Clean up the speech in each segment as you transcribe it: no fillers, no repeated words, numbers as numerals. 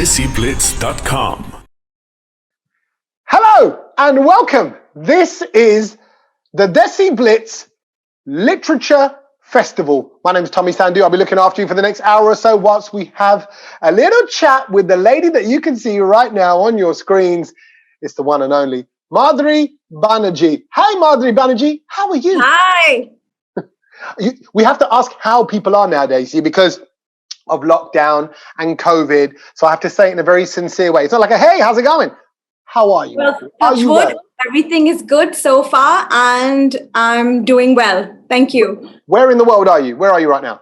DESIblitz.com. Hello and welcome. This is the DESIblitz Literature Festival. My name is Tommy Sandu. I'll be looking after you for the next hour or so whilst we have a little chat with the lady that you can see right now on your screens. It's the one and only Madhuri Banerjee. Hi, Madhuri Banerjee. How are you? Hi. We have to ask how people are nowadays, see, because of lockdown and COVID. So I have to say it in a very sincere way. It's not like a, hey, how's it going? How are you? Well, Are you well? Everything is good so far and I'm doing well. Thank you. Where in the world are you? Where are you right now?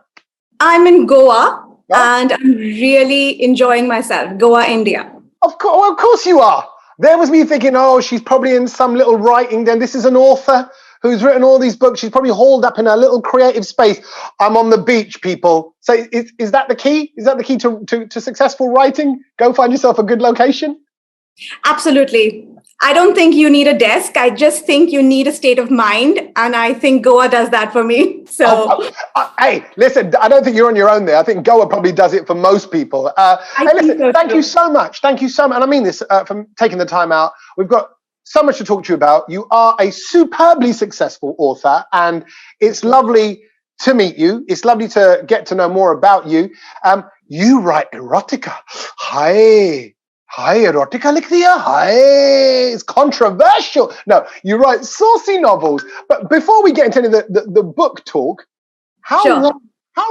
I'm in Goa and I'm really enjoying myself. Goa, India. Of course you are. There was me thinking, oh, she's probably in some little writing den. This is an author who's written all these books. She's probably hauled up in a little creative space. I'm on the beach, people. So is that the key? Is that the key to successful writing? Go find yourself a good location? Absolutely. I don't think you need a desk. I just think you need a state of mind. And I think Goa does that for me. So, hey, listen, I don't think you're on your own there. I think Goa probably does it for most people. Hey, listen, thank you so much. Thank you so much. And I mean this from taking the time out. We've got so much to talk to you about. You are a superbly successful author, and it's lovely to meet you. It's lovely to get to know more about you. You write erotica. Hi, erotica likh diya. Hi, it's controversial. No, you write saucy novels. But before we get into any of the book talk, how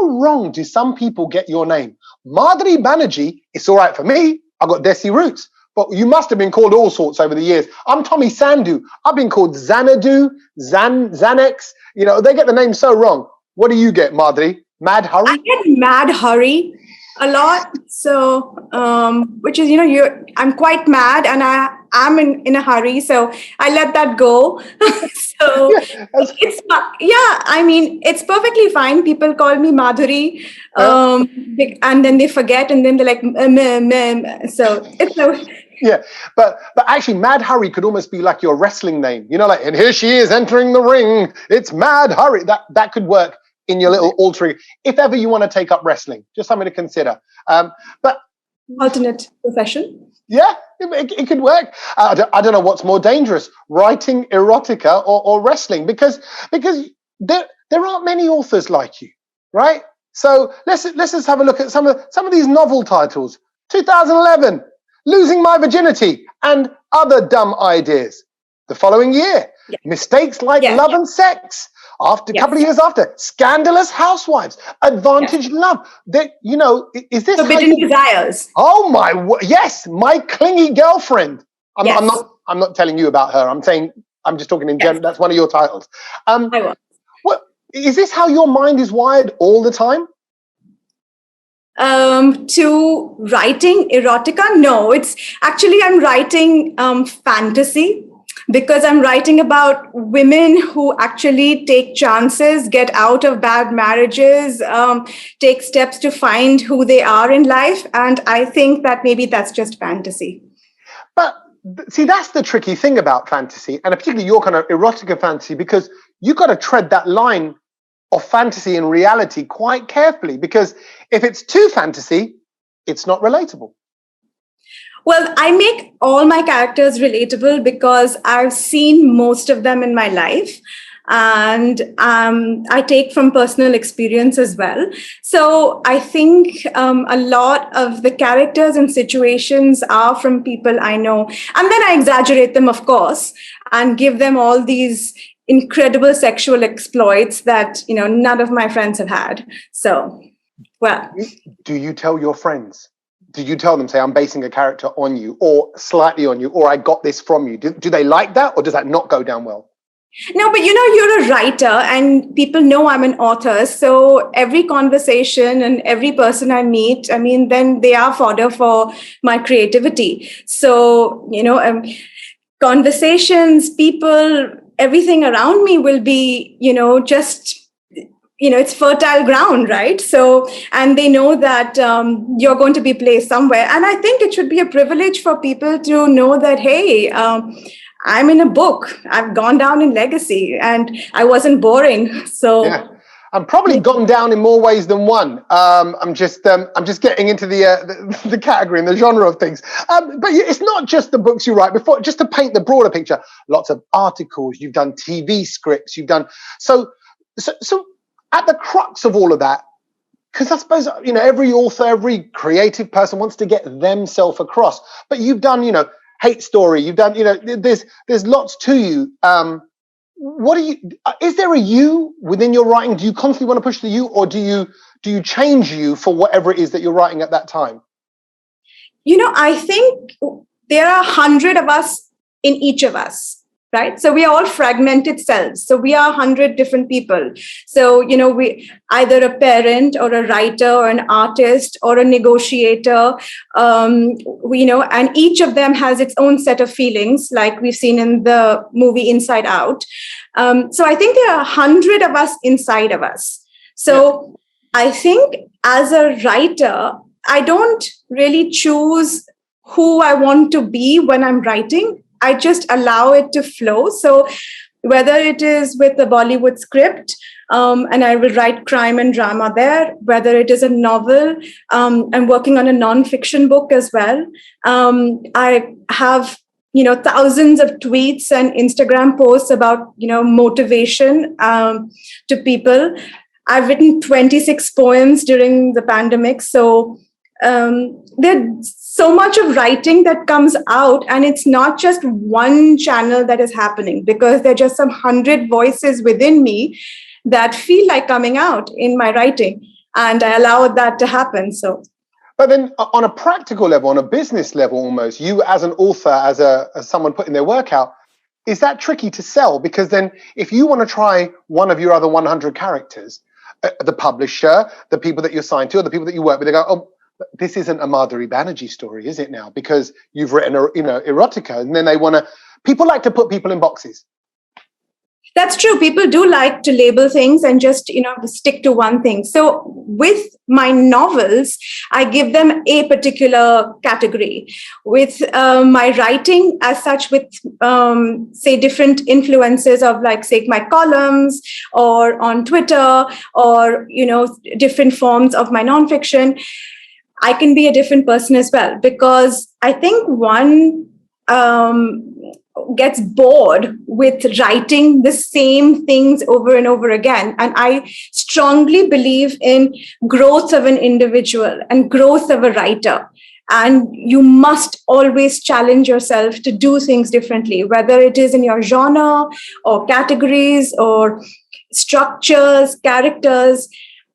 wrong do some people get your name? Madhuri Banerjee, it's all right for me. I got Desi roots. But you must have been called all sorts over the years. I'm Tommy Sandu. I've been called Xanadu, Xanax. You know, they get the name so wrong. What do you get, Madhuri? Mad Hurry? I get Mad Hurry a lot. So, which is, I'm quite mad and I'm in a hurry. So I let that go. So it's perfectly fine. People call me Madhuri, and then they forget, and then they're like, so it's so. Yeah, but actually, Mad Hurry could almost be like your wrestling name. You know, like, and here she is entering the ring. It's Mad Hurry. That could work in your little alter. If ever you want to take up wrestling, just something to consider. But alternate profession. Yeah, it could work. I don't know what's more dangerous, writing erotica or wrestling, because there aren't many authors like you, right? So let's just have a look at some of these novel titles. 2011, Losing My Virginity and Other Dumb Ideas. The following year, Mistakes Like Love and Sex. After a couple of years after, Scandalous Housewives, Advantage Love. Is this Forbidden Desires? Oh my! Yes, My Clingy Girlfriend. I'm not telling you about her. I'm just talking in general. That's one of your titles. What is this? How your mind is wired all the time? To writing erotica? No, it's actually I'm writing fantasy. Because I'm writing about women who actually take chances, get out of bad marriages, take steps to find who they are in life. And I think that maybe that's just fantasy. But see, that's the tricky thing about fantasy, and particularly your kind of erotica fantasy, because you've got to tread that line of fantasy and reality quite carefully, because if it's too fantasy, it's not relatable. Well, I make all my characters relatable because I've seen most of them in my life. And I take from personal experience as well. So I think a lot of the characters and situations are from people I know. And then I exaggerate them, of course, and give them all these incredible sexual exploits that, none of my friends have had. So, well. Do you tell your friends? Do you tell them, say, I'm basing a character on you or slightly on you, or I got this from you? Do they like that, or does that not go down well? No, but you're a writer and people know I'm an author. So every conversation and every person I meet, then they are fodder for my creativity. So, conversations, people, everything around me will be, it's fertile ground, right? So, and they know that you're going to be placed somewhere. And I think it should be a privilege for people to know that, hey, I'm in a book. I've gone down in legacy and I wasn't boring. So and probably gone down in more ways than one. I'm just getting into the category and the genre of things. But it's not just the books you write. Before, just to paint the broader picture, lots of articles. You've done TV scripts. You've done so at the crux of all of that. Because I suppose, every author, every creative person wants to get themselves across. But you've done, Hate Story. You've done, there's lots to you. Is there a you within your writing? Do you constantly want to push the you, or do you change you for whatever it is that you're writing at that time? I think there are 100 of us in each of us. Right. So we are all fragmented selves. So we are 100 different people. So, we either a parent or a writer or an artist or a negotiator, and each of them has its own set of feelings, like we've seen in the movie Inside Out. So I think there are 100 of us inside of us. So I think as a writer, I don't really choose who I want to be when I'm writing. I just allow it to flow. So whether it is with a Bollywood script, and I will write crime and drama there, whether it is a novel, I'm working on a non-fiction book as well. I have, thousands of tweets and Instagram posts about, motivation to people. I've written 26 poems during the pandemic. So there's so much of writing that comes out, and it's not just one channel that is happening, because there are just some 100 voices within me that feel like coming out in my writing, and I allow that to happen. So, but then on a practical level, on a business level, almost, you as an author, as someone putting their work out, is that tricky to sell? Because then if you want to try one of your other 100 characters, the publisher, the people that you're signed to, or the people that you work with, they go, oh, this isn't a Madhuri Banerjee story, is it now? Because you've written, erotica, and then people like to put people in boxes. That's true. People do like to label things and just, stick to one thing. So with my novels, I give them a particular category. With my writing as such, with, say, different influences of, like, say, my columns or on Twitter or, different forms of my nonfiction, I can be a different person as well, because I think one gets bored with writing the same things over and over again. And I strongly believe in growth of an individual and growth of a writer. And you must always challenge yourself to do things differently, whether it is in your genre or categories or structures, characters.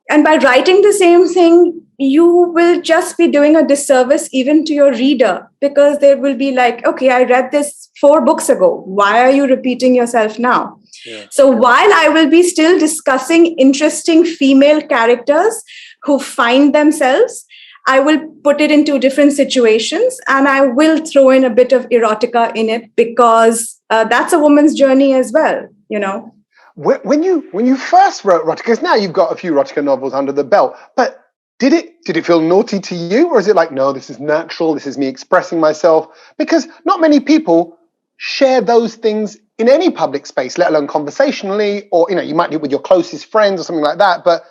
And by writing the same thing, you will just be doing a disservice even to your reader, because they will be like, okay, I read this 4 books ago. Why are you repeating yourself now? Yeah. So while I will be still discussing interesting female characters who find themselves, I will put it into different situations, and I will throw in a bit of erotica in it, because that's a woman's journey as well, When you first wrote erotica, because now you've got a few erotica novels under the belt, but did it feel naughty to you, or is it like, no, this is natural, this is me expressing myself? Because not many people share those things in any public space, let alone conversationally, or you might do it with your closest friends or something like that. But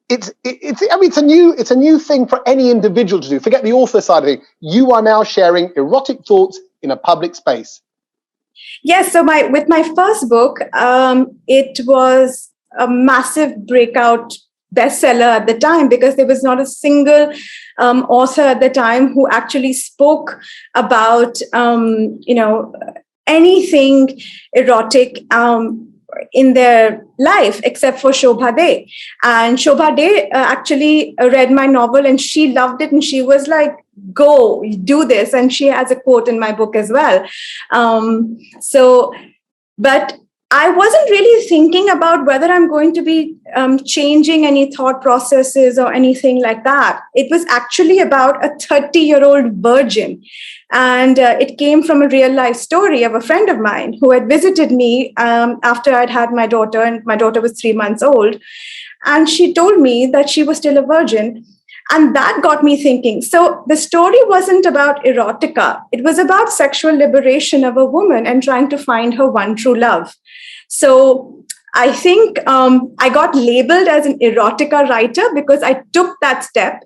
it's a new thing for any individual to do. Forget the author side of it. You are now sharing erotic thoughts in a public space. Yes, so with my first book, it was a massive breakout bestseller at the time, because there was not a single author at the time who actually spoke about, anything erotic in their life, except for Shobhaa. And Shobhaa actually read my novel and she loved it, and she was like, go do this. And she has a quote in my book as well. But I wasn't really thinking about whether I'm going to be changing any thought processes or anything like that. It was actually about a 30-year-old virgin. And it came from a real life story of a friend of mine who had visited me after I'd had my daughter, and my daughter was 3 months old. And she told me that she was still a virgin. And that got me thinking. So the story wasn't about erotica. It was about sexual liberation of a woman and trying to find her one true love. So I think I got labeled as an erotica writer because I took that step.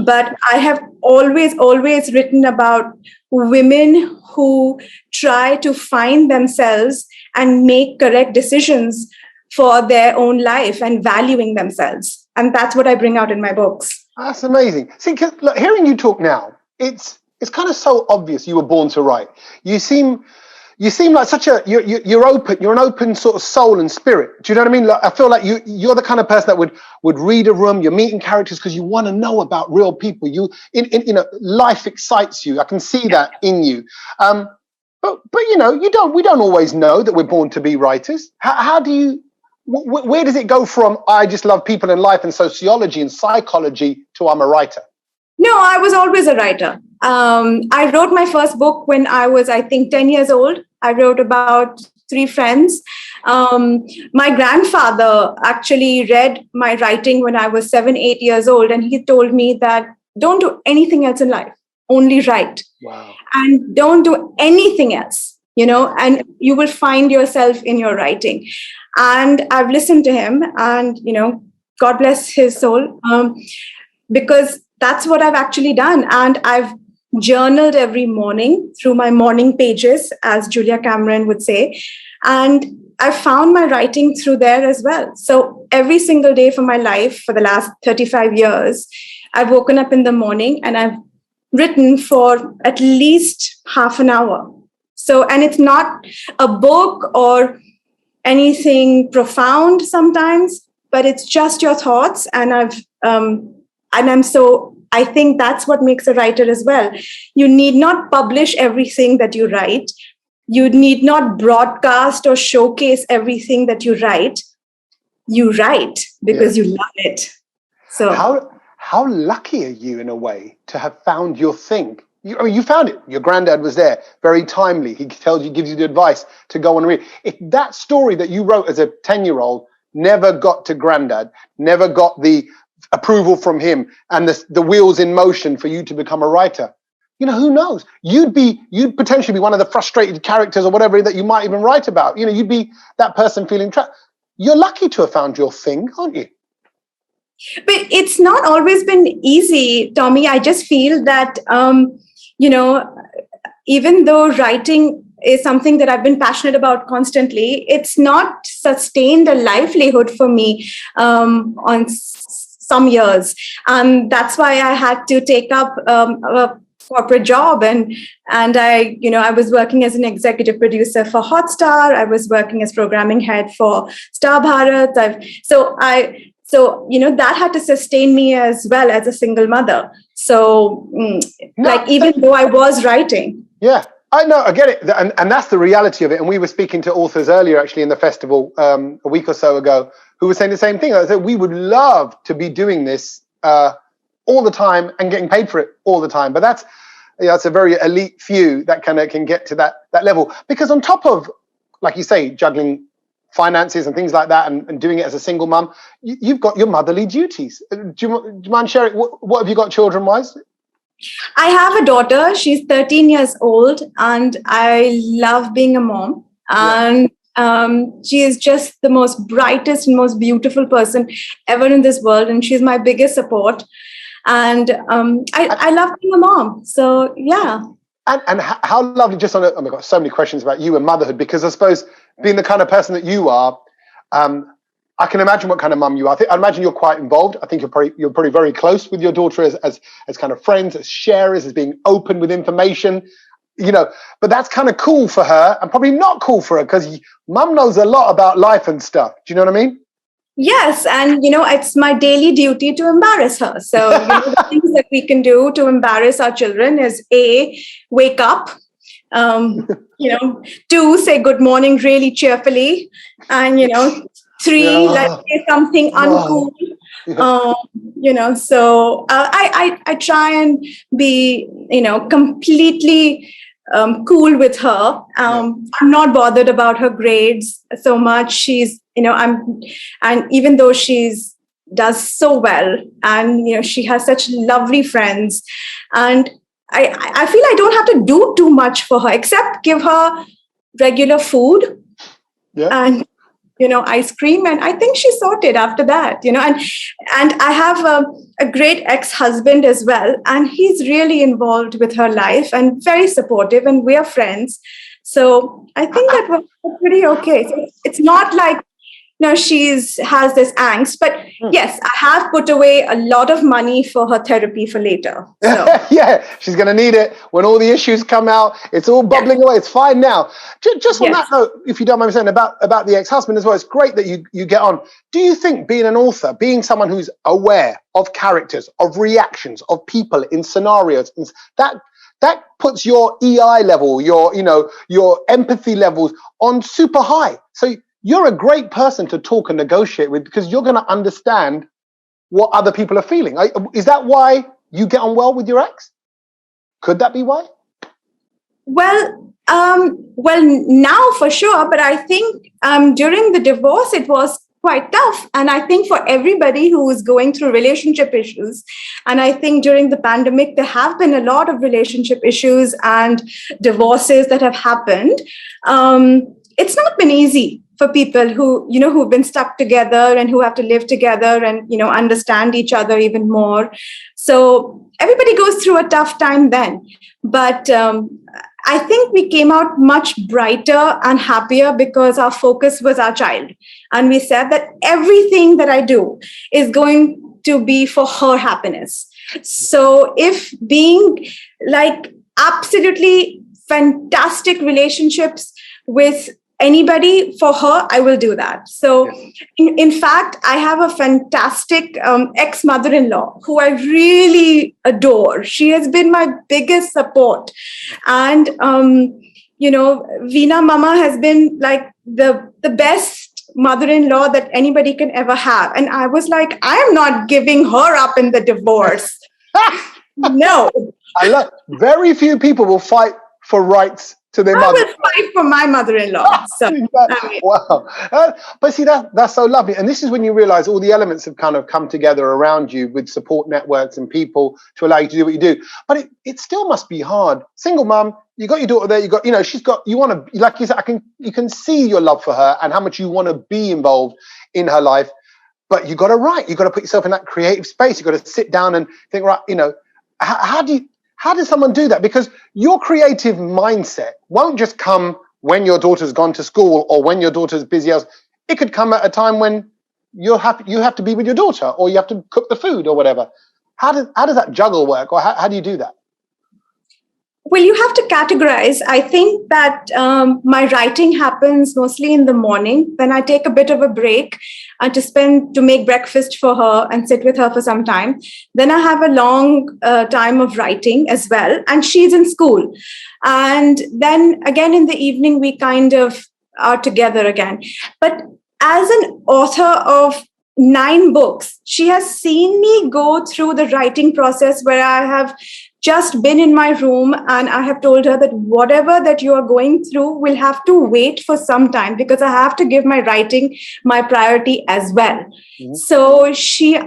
But I have always written about women who try to find themselves and make correct decisions for their own life and valuing themselves. And that's what I bring out in my books. That's amazing. See, 'cause, look, hearing you talk now, it's kind of so obvious you were born to write. You seem like such a you're open. You're an open sort of soul and spirit. Do you know what I mean? Like, I feel like you're the kind of person that would read a room. You're meeting characters because you want to know about real people. Life excites you. I can see that in you. But we don't always know that we're born to be writers. How do you? Where does it go from I just love people in life and sociology and psychology to I'm a writer? No, I was always a writer. I wrote my first book when I was, I think, 10 years old. I wrote about 3 friends. My grandfather actually read my writing when I was 7, 8 years old. And he told me that don't do anything else in life, only write. Wow. And don't do anything else, and you will find yourself in your writing. And I've listened to him and, God bless his soul, because that's what I've actually done. And I've journaled every morning through my morning pages, as Julia Cameron would say. And I found my writing through there as well. So every single day for my life, for the last 35 years, I've woken up in the morning and I've written for at least half an hour. So, and it's not a book or anything profound sometimes, but it's just your thoughts. And I think that's what makes a writer as well. You need not publish everything that you write. You need not broadcast or showcase everything that you write. You write because you love it. So how lucky are you in a way to have found your thing? You found it. Your granddad was there, very timely. He gives you the advice to go and read. If that story that you wrote as a 10-year-old never got to granddad, never got the approval from him and the wheels in motion for you to become a writer, who knows? You'd potentially be one of the frustrated characters or whatever that you might even write about. You'd be that person feeling trapped. You're lucky to have found your thing, aren't you? But it's not always been easy, Tommy. I just feel that, even though writing is something that I've been passionate about constantly, it's not sustained a livelihood for me on some years. And that's why I had to take up a corporate job. And I was working as an executive producer for Hotstar. I was working as programming head for Star Bharat. So, that had to sustain me as well as a single mother. So, even though I was writing. Yeah, I know, I get it. And that's the reality of it. And we were speaking to authors earlier, actually, in the festival a week or so ago, who were saying the same thing. I said, we would love to be doing this all the time and getting paid for it all the time. But that's a very elite few that can get to that level. Because on top of, like you say, juggling finances and things like that and doing it as a single mum, you've got your motherly duties. Do you mind sharing, what have you got children-wise? I have a daughter. She's 13 years old and I love being a mom. And she is just the most brightest and most beautiful person ever in this world. And she's my biggest support. And I love being a mom. So, yeah. And how lovely, I've got so many questions about you and motherhood, because I suppose being the kind of person that you are, I can imagine what kind of mum you are. I imagine you're quite involved. I think you're probably very close with your daughter as kind of friends, as sharers, as being open with information, but that's kind of cool for her and probably not cool for her because mum knows a lot about life and stuff. Do you know what I mean? Yes. And, it's my daily duty to embarrass her. So, the things that we can do to embarrass our children is A, wake up, 2, say good morning really cheerfully, and, 3, let's say something uncool. So I try and be, completely cool with her. I'm not bothered about her grades so much. She's, and even though does so well and, she has such lovely friends, and I feel I don't have to do too much for her except give her regular food and ice cream. And I think she's sorted after that, and I have a great ex-husband as well. And he's really involved with her life and very supportive, and we are friends. So I think that was pretty okay. So it's not like, she has this angst, but yes, I have put away a lot of money for her therapy for later. So. Yeah, she's going to need it when all the issues come out. It's all bubbling away. It's fine now. Just on that note, if you don't mind me saying about the ex-husband as well, it's great that you get on. Do you think being an author, being someone who's aware of characters, of reactions, of people in scenarios, that puts your EI level, your empathy levels on super high? So you're a great person to talk and negotiate with, because you're going to understand what other people are feeling. Is that why you get on well with your ex? Could that be why? Well, now for sure. But I think during the divorce, it was quite tough. And I think for everybody who is going through relationship issues, and I think during the pandemic, there have been a lot of relationship issues and divorces that have happened. It's not been easy for people who've been stuck together and who have to live together and, understand each other even more. So everybody goes through a tough time then. But I think we came out much brighter and happier because our focus was our child. And we said that everything that I do is going to be for her happiness. So if being like absolutely fantastic relationships with anybody for her, I will do that. So in fact, I have a fantastic ex-mother-in-law who I really adore. She has been my biggest support. And, Veena Mama has been like the best mother-in-law that anybody can ever have. And I was like, I am not giving her up in the divorce. No. I love, very few people will fight for rights to their mother. I will fight for my mother-in-law. So, wow. But see, that's so lovely. And this is when you realize all the elements have kind of come together around you with support networks and people to allow you to do what you do. But it still must be hard. Single mum, you got your daughter there, you want to, like you said, you can see your love for her and how much you want to be involved in her life. But you got to write, you got to put yourself in that creative space. You got to sit down and think, right, how does someone do that? Because your creative mindset won't just come when your daughter's gone to school or when your daughter's busy else. It could come at a time when you have to be with your daughter, or you have to cook the food or whatever. How does that juggle work, or how do you do that? Well, you have to categorize. I think that my writing happens mostly in the morning. Then I take a bit of a break to make breakfast for her and sit with her for some time. Then I have a long time of writing as well. And she's in school. And then again in the evening, we kind of are together again. But as an author of 9 books, she has seen me go through the writing process where I have just been in my room and I have told her that whatever that you are going through will have to wait for some time, because I have to give my writing my priority as well. Mm-hmm. So she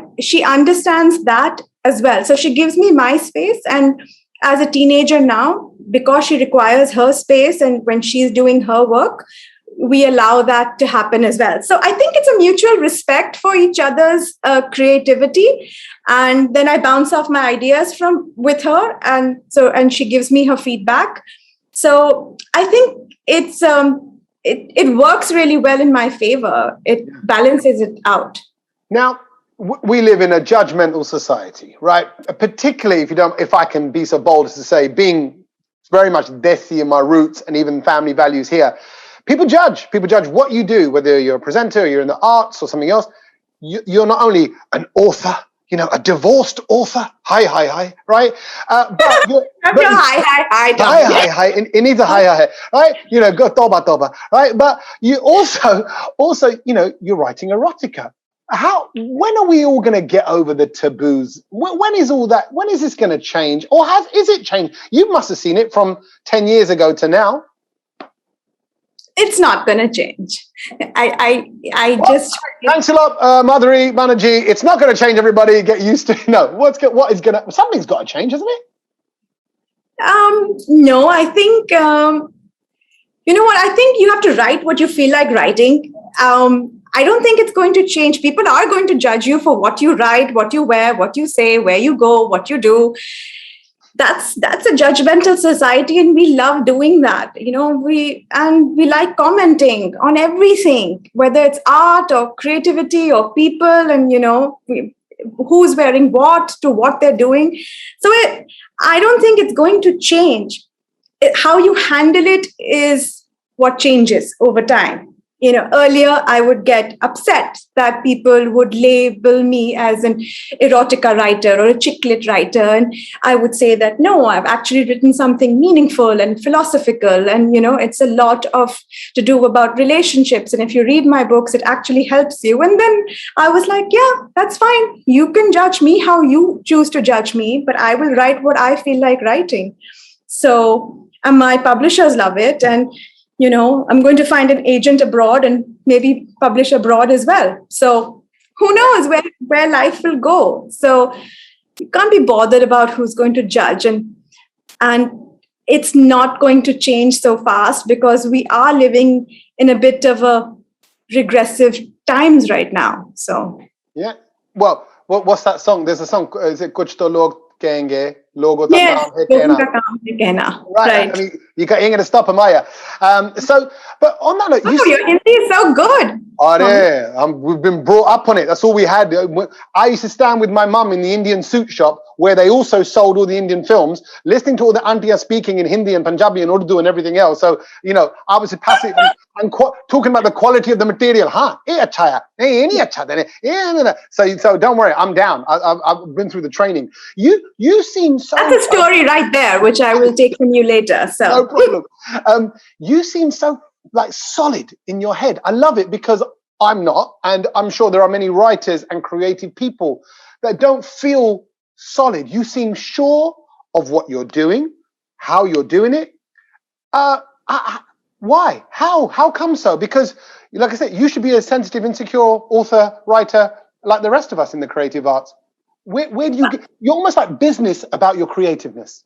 understands that as well. So she gives me my space, and as a teenager now, because she requires her space and when she's doing her work, we allow that to happen as well. So I think it's a mutual respect for each other's creativity. And then I bounce off my ideas with her. And she gives me her feedback. So I think it works really well in my favor. It balances it out. Now, we live in a judgmental society, right? Particularly if I can be so bold as to say, being very much Desi in my roots and even family values here, People judge what you do, whether you're a presenter or you're in the arts or something else. You're not only an author, a divorced author. Hi, right? But you're hi. It needs a hi, right? Go toba, right? But you also, you're writing erotica. When are we all going to get over the taboos? When is all that? When is this going to change? Or is it changed? You must have seen it from 10 years ago to now. It's not going to change. Thanks a lot, Madhuri Banerjee. It's not going to change, everybody. Get used to it. No, something's got to change, hasn't it? No, I think, I think you have to write what you feel like writing. I don't think it's going to change. People are going to judge you for what you write, what you wear, what you say, where you go, what you do. That's a judgmental society, and we love doing that. We like commenting on everything, whether it's art or creativity or people, and who's wearing what to what they're doing. So I don't think it's going to change. How you handle it is what changes over time. Earlier I would get upset that people would label me as an erotica writer or a chick lit writer. And I would say that, no, I've actually written something meaningful and philosophical. And, it's a lot to do about relationships. And if you read my books, it actually helps you. And then I was like, yeah, that's fine. You can judge me how you choose to judge me, but I will write what I feel like writing. So, and my publishers love it. And I'm going to find an agent abroad and maybe publish abroad as well. So who knows where life will go. So you can't be bothered about who's going to judge. And it's not going to change so fast because we are living in a bit of a regressive times right now. So yeah. Well, what's that song? There's a song. Is it Kuch To Log Kehenge? Logo yes, right. I mean, you ain't going to stop him, are you? But on that note, your Hindi is so good. We've been brought up on it. That's all we had. I used to stand with my mum in the Indian suit shop where they also sold all the Indian films, listening to all the aunties speaking in Hindi and Punjabi and Urdu and everything else. So, I was passive and talking about the quality of the material. So don't worry, I'm down. I've been through the training. You seem so... That's a story right there, which I will take from you later. So no problem. You seem so solid in your head. I love it because I'm not, and I'm sure there are many writers and creative people that don't feel solid. You seem sure of what you're doing, how you're doing it. Why? How come so? Because, like I said, you should be a sensitive, insecure author, writer, like the rest of us in the creative arts. Where do you get? You're almost like business about your creativeness.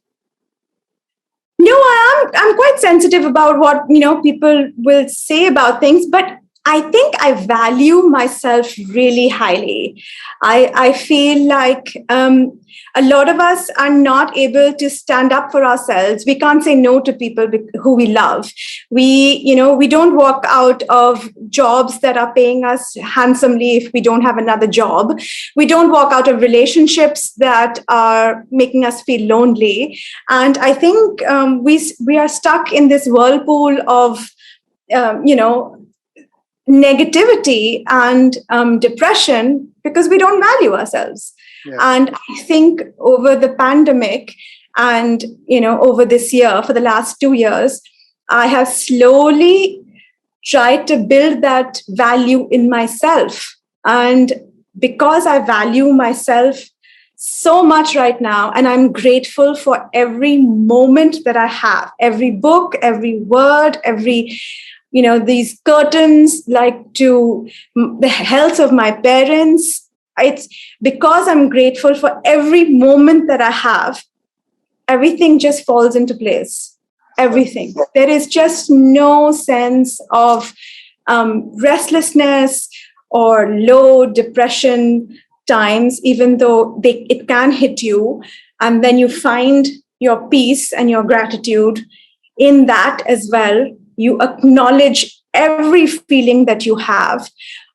No, I'm quite sensitive about what people will say about things, but I think I value myself really highly. I feel like a lot of us are not able to stand up for ourselves. We can't say no to people who we love. We don't walk out of jobs that are paying us handsomely if we don't have another job. We don't walk out of relationships that are making us feel lonely. And I think we are stuck in this whirlpool of, negativity and depression because we don't value ourselves. Yeah. And I think over the pandemic and, over this year, for the last 2 years, I have slowly tried to build that value in myself. And because I value myself so much right now, and I'm grateful for every moment that I have, every book, every word, every these curtains, to the health of my parents. It's because I'm grateful for every moment that I have, everything just falls into place. Everything. There is just no sense of restlessness or low depression times, even though it can hit you. And then you find your peace and your gratitude in that as well. You acknowledge every feeling that you have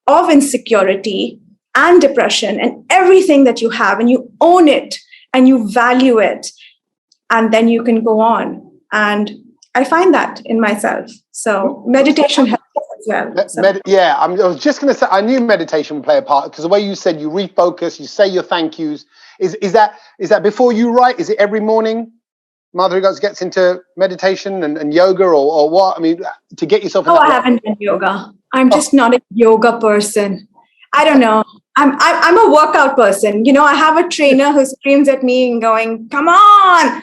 of insecurity and depression and everything that you have, and you own it and you value it. And then you can go on. And I find that in myself. So meditation helps as well. I was just going to say, I knew meditation would play a part because the way you said you refocus, you say your thank yous. Is that before you write? Is it every morning? Madhuri gets into meditation and yoga or what? I mean, to get yourself. I haven't done yoga. I'm just not a yoga person. I don't know. I'm a workout person. I have a trainer who screams at me and going, "Come on!"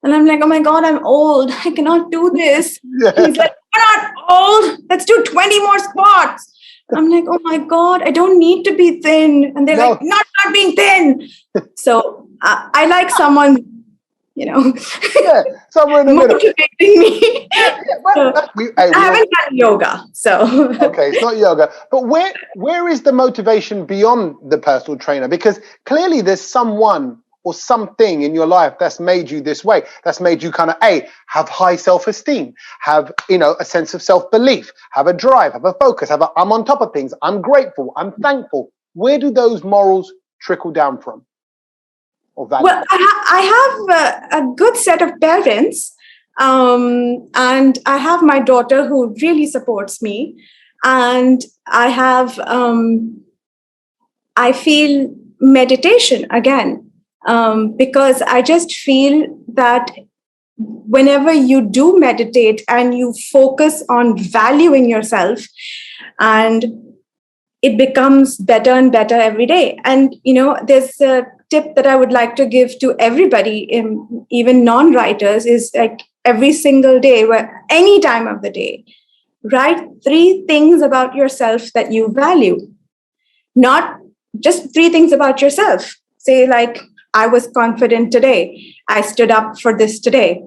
And I'm like, "Oh my God, I'm old. I cannot do this." Yeah. He's like, "You're not old. Let's do 20 more squats." I'm like, "Oh my God, I don't need to be thin." And they're like, "Not being thin." So I like someone Yeah, somewhere in the middle. Motivating me. I haven't done yoga, so. Okay, it's not yoga. But where is the motivation beyond the personal trainer? Because clearly there's someone or something in your life that's made you this way, that's made you kind of have high self-esteem, have a sense of self-belief, have a drive, have a focus, I'm on top of things, I'm grateful, I'm thankful. Where do those morals trickle down from? Or value? Well, I have a good set of parents, and I have my daughter who really supports me, and I have I feel meditation again. Because I just feel that whenever you do meditate and you focus on valuing yourself, and it becomes better and better every day. And, there's a tip that I would like to give to everybody, even non-writers, is like every single day, any time of the day, write 3 things about yourself that you value. Not just 3 things about yourself. Say like, I was confident today. I stood up for this today.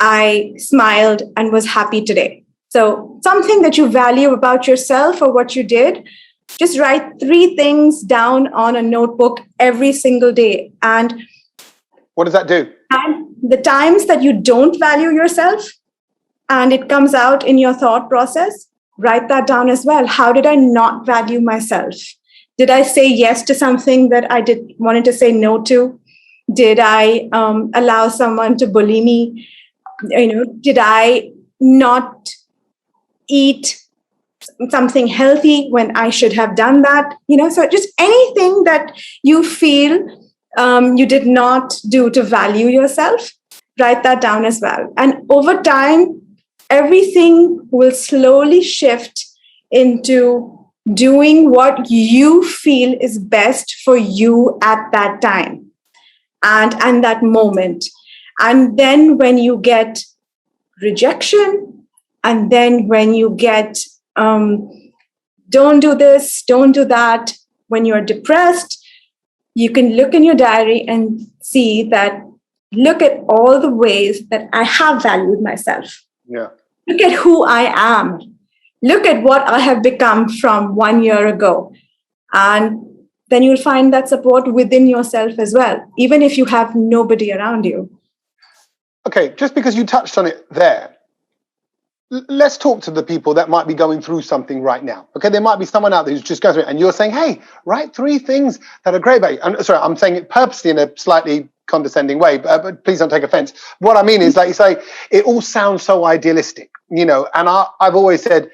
I smiled and was happy today. So something that you value about yourself or what you did, just write 3 things down on a notebook every single day. And what does that do? And the times that you don't value yourself and it comes out in your thought process, write that down as well. How did I not value myself? Did I say yes to something that I wanted to say no to? Did I allow someone to bully me? Did I not eat something healthy when I should have done that? So just anything that you feel you did not do to value yourself, write that down as well. And over time, everything will slowly shift into doing what you feel is best for you at that time and that moment. And then when you get rejection, and then when you get don't do this, don't do that, when you're depressed, you can look in your diary and see that, look at all the ways that I have valued myself. Yeah. Look at who I am. Look at what I have become from 1 year ago. And then you'll find that support within yourself as well, even if you have nobody around you. Okay, just because you touched on it there, let's talk to the people that might be going through something right now. Okay, there might be someone out there who's just going through it, and you're saying, hey, write 3 things that are great about you. I'm saying it purposely in a slightly condescending way, but please don't take offense. What I mean is, like you say, it all sounds so idealistic, and I've always said,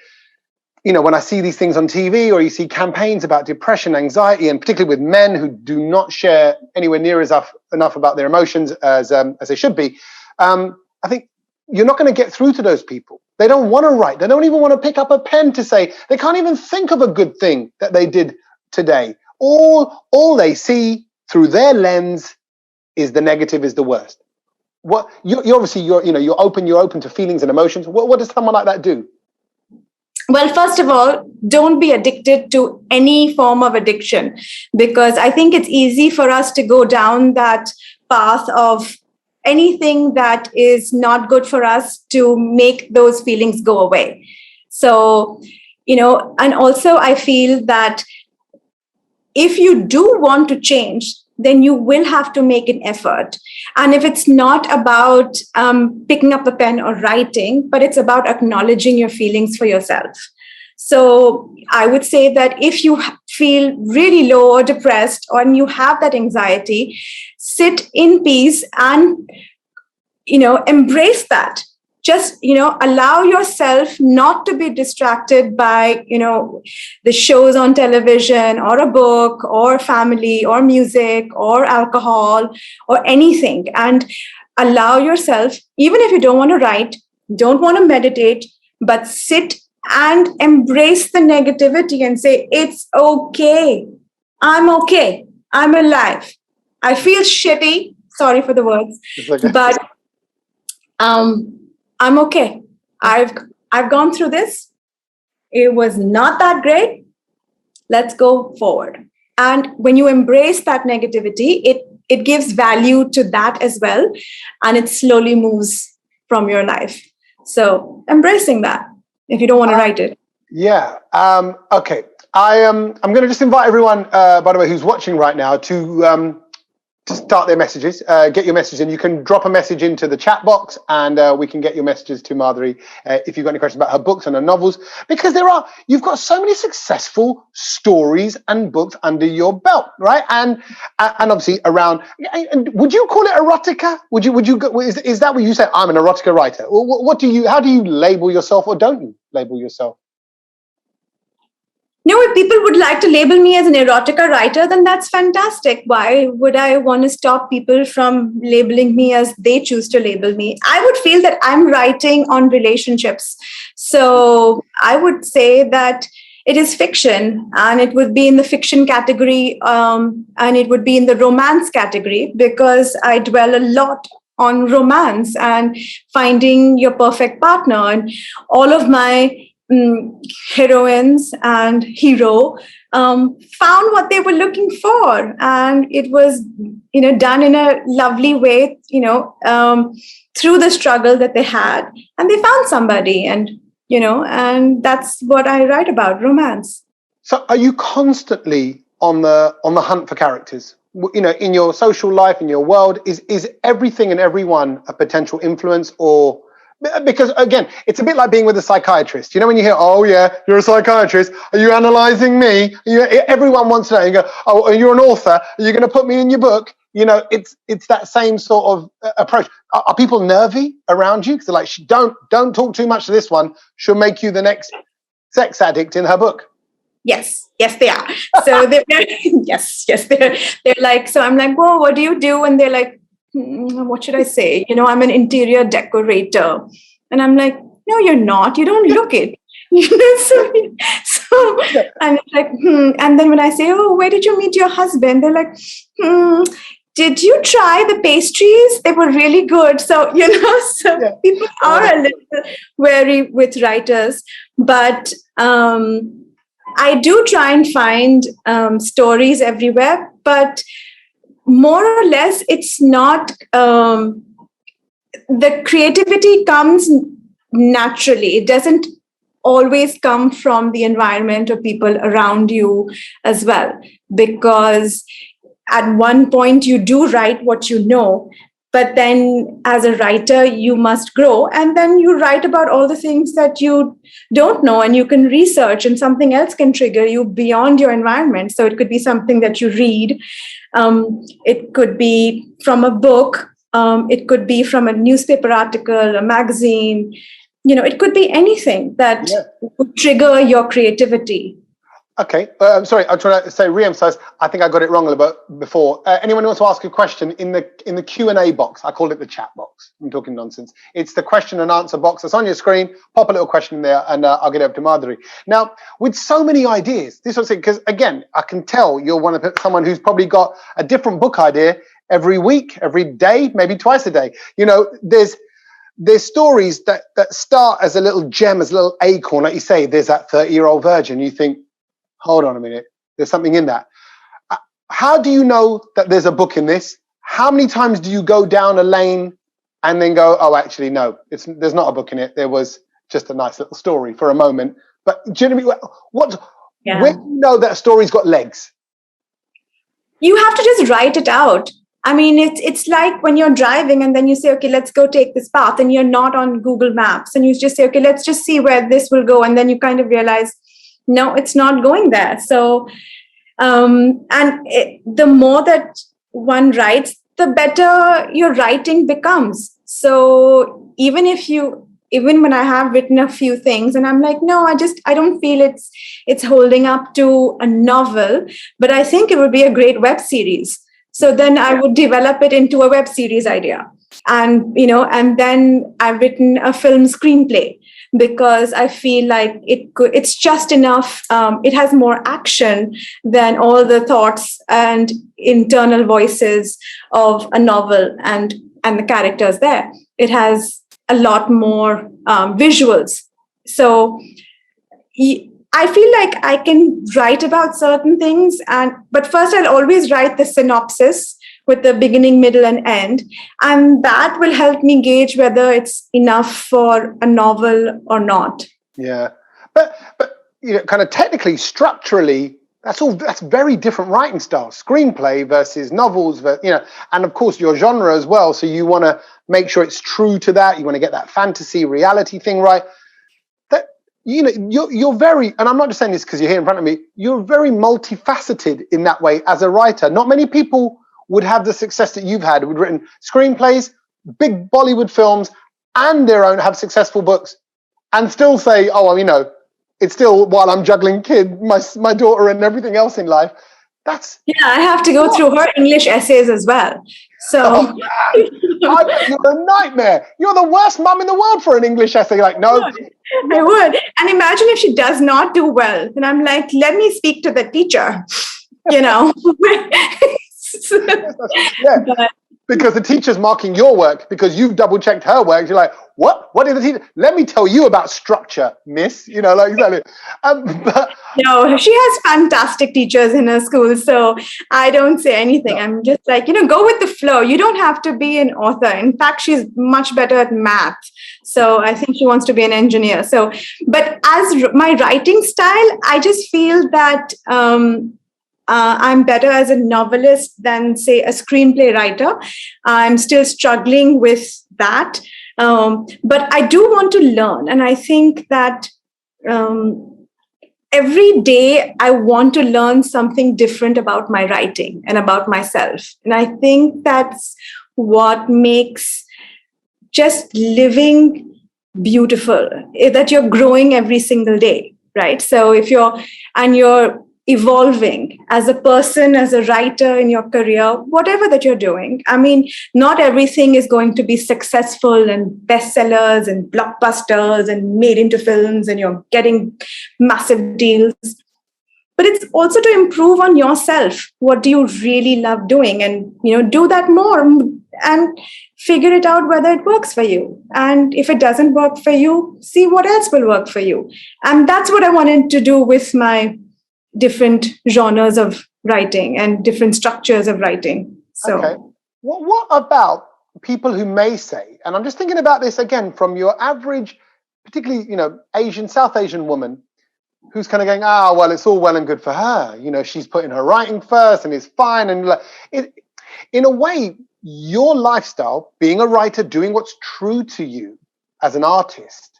when I see these things on TV, or you see campaigns about depression, anxiety, and particularly with men who do not share anywhere near enough about their emotions as they should be, I think you're not going to get through to those people. They don't want to write. They don't even want to pick up a pen to say. They can't even think of a good thing that they did today. All they see through their lens is the negative, is the worst. What you're obviously you're open to feelings and emotions. What does someone like that do? Well, first of all, don't be addicted to any form of addiction, because I think it's easy for us to go down that path of anything that is not good for us to make those feelings go away. So, and also I feel that if you do want to change, then you will have to make an effort. And if it's not about picking up a pen or writing, but it's about acknowledging your feelings for yourself. So I would say that if you feel really low or depressed, or you have that anxiety, sit in peace and, embrace that. Just, allow yourself not to be distracted by, the shows on television, or a book, or family, or music, or alcohol, or anything. And allow yourself, even if you don't want to write, don't want to meditate, but sit and embrace the negativity and say, it's okay. I'm okay. I'm alive. I feel shitty. Sorry for the words, but I'm okay. I've gone through this. It was not that great. Let's go forward. And when you embrace that negativity, it gives value to that as well, and it slowly moves from your life. So embracing that if you don't want to write it. Yeah. Okay. I'm going to just invite everyone, by the way, who's watching right now to start their messages, get your message in. You can drop a message into the chat box, and we can get your messages to Madhuri if you've got any questions about her books and her novels, because you've got so many successful stories and books under your belt, right? And obviously around. Would you call it erotica? Is that what you say? I'm an erotica writer. How do you label yourself, or don't you label yourself? No, if people would like to label me as an erotica writer, then that's fantastic. Why would I want to stop people from labeling me as they choose to label me? I would feel that I'm writing on relationships. So I would say that it is fiction, and it would be in the fiction category, and it would be in the romance category, because I dwell a lot on romance and finding your perfect partner. And all of my heroines and hero found what they were looking for, and it was done in a lovely way, through the struggle that they had, and they found somebody, and and that's what I write about, romance. So are you constantly on the hunt for characters? In your social life, in your world, is everything and everyone a potential influence? Or because again, it's a bit like being with a psychiatrist. When you hear, "Oh yeah, you're a psychiatrist. Are you analyzing me?" Everyone wants to know. You go, "Oh, you're an author. Are you going to put me in your book?" It's that same sort of approach. Are people nervy around you? Because they're like, "Don't talk too much to this one. She'll make you the next sex addict in her book." Yes, they are. So they're they're like. So I'm like, "Whoa, what do you do?" And they're like, what should I say? I'm an interior decorator. And I'm like, no, you're not. You don't look it. So I'm like, And then when I say, oh, where did you meet your husband? They're like, did you try the pastries? They were really good. So, people are a little wary with writers. But I do try and find stories everywhere. But more or less, it's not, the creativity comes naturally. It doesn't always come from the environment or people around you as well, because at one point you do write what you know, but then as a writer you must grow, and then you write about all the things that you don't know, and you can research, and something else can trigger you beyond your environment. So it could be something that you read, it could be from a book, it could be from a newspaper article, a magazine, it could be anything that would trigger your creativity. Okay, I'm sorry, I'm trying to say, re-emphasize, I think I got it wrong a little bit before. Anyone who wants to ask a question in the Q&A box, I call it the chat box, I'm talking nonsense. It's the question and answer box that's on your screen. Pop a little question in there, and I'll get over to Madhuri. Now, with so many ideas, this was it, because again, I can tell you're someone who's probably got a different book idea every week, every day, maybe twice a day. There's stories that start as a little gem, as a little acorn, like you say, there's that 30-year-old virgin, you think, hold on a minute, there's something in that. How do you know that there's a book in this? How many times do you go down a lane and then go, oh, actually, no, there's not a book in it. There was just a nice little story for a moment. But do you know what I mean? When do you know that a story's got legs? You have to just write it out. I mean, it's like when you're driving and then you say, okay, let's go take this path, and you're not on Google Maps, and you just say, okay, let's just see where this will go. And then you kind of realize, no, it's not going there. So, the more that one writes, the better your writing becomes. So even when I have written a few things and I'm like, no, I don't feel it's holding up to a novel, but I think it would be a great web series. So then I would develop it into a web series idea. And, and then I've written a film screenplay, because I feel like it's just enough. It has more action than all the thoughts and internal voices of a novel and the characters there. It has a lot more visuals. So I feel like I can write about certain things, but first I'll always write the synopsis with the beginning, middle, and end. And that will help me gauge whether it's enough for a novel or not. Yeah. But kind of technically, structurally, that's very different writing styles. Screenplay versus novels, and of course your genre as well. So you want to make sure it's true to that. You want to get that fantasy reality thing right. That you're very, and I'm not just saying this because you're here in front of me. You're very multifaceted in that way as a writer. Not many people would have the success that you've had. Would written screenplays, big Bollywood films, and have successful books, and still say, oh, well, it's still while I'm juggling my daughter and everything else in life. I have to go through her English essays as well. So you're a nightmare. You're the worst mum in the world for an English essay. Like, no. I would. And imagine if she does not do well. And I'm like, let me speak to the teacher, Yeah. Because the teacher's marking your work because you've double checked her work. You're like, what? What did the teacher? Let me tell you about structure, miss. Exactly. No, she has fantastic teachers in her school, so I don't say anything. No. I'm just like, go with the flow. You don't have to be an author. In fact, she's much better at math. So I think she wants to be an engineer. So, but as my writing style, I just feel that I'm better as a novelist than, say, a screenplay writer. I'm still struggling with that. But I do want to learn. And I think that every day I want to learn something different about my writing and about myself. And I think that's what makes just living beautiful, that you're growing every single day, right? So if you're evolving as a person, as a writer in your career, whatever that you're doing. I mean, not everything is going to be successful and bestsellers and blockbusters and made into films and you're getting massive deals. But it's also to improve on yourself. What do you really love doing? And, do that more and figure it out whether it works for you. And if it doesn't work for you, see what else will work for you. And that's what I wanted to do with my different genres of writing and different structures of writing. So, okay. What about people who may say, and I'm just thinking about this again from your average, particularly, South Asian woman who's kind of going, well, it's all well and good for her. She's putting her writing first and it's fine. And in a way, your lifestyle, being a writer, doing what's true to you as an artist,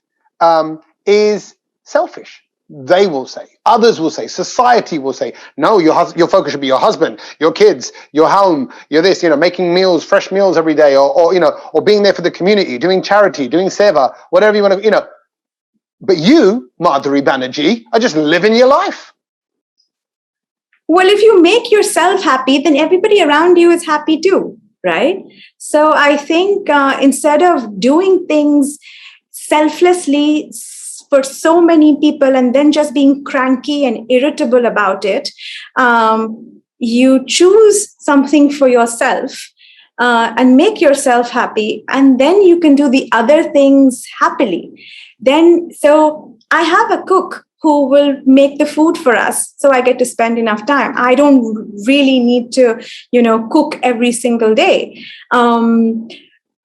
is selfish. They will say, others will say, society will say, no, your focus should be your husband, your kids, your home, you're this, making meals, fresh meals every day, or being there for the community, doing charity, doing seva, whatever you want to, But you, Madhuri Banerjee, are just living your life. Well, if you make yourself happy, then everybody around you is happy too, right? So I think instead of doing things selflessly for so many people and then just being cranky and irritable about it, you choose something for yourself and make yourself happy, and then you can do the other things happily. So I have a cook who will make the food for us, so I get to spend enough time. I don't really need to, cook every single day.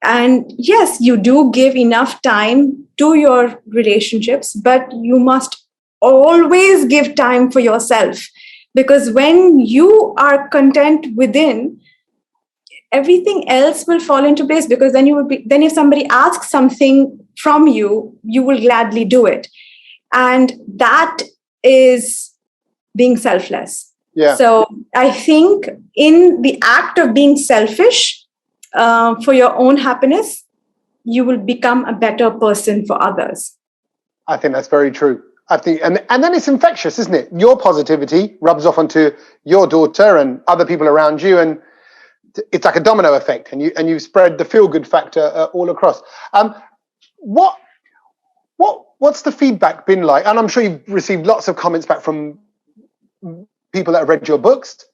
And yes, you do give enough time to your relationships, but you must always give time for yourself, because when you are content within, everything else will fall into place, because then if somebody asks something from you, you will gladly do it. And that is being selfless. Yeah. So I think in the act of being selfish, for your own happiness, you will become a better person for others. I think that's very true. I think, and then it's infectious, isn't it? Your positivity rubs off onto your daughter and other people around you, and it's like a domino effect, and you spread the feel-good factor all across. What's the feedback been like? And I'm sure you've received lots of comments back from people that have read your books.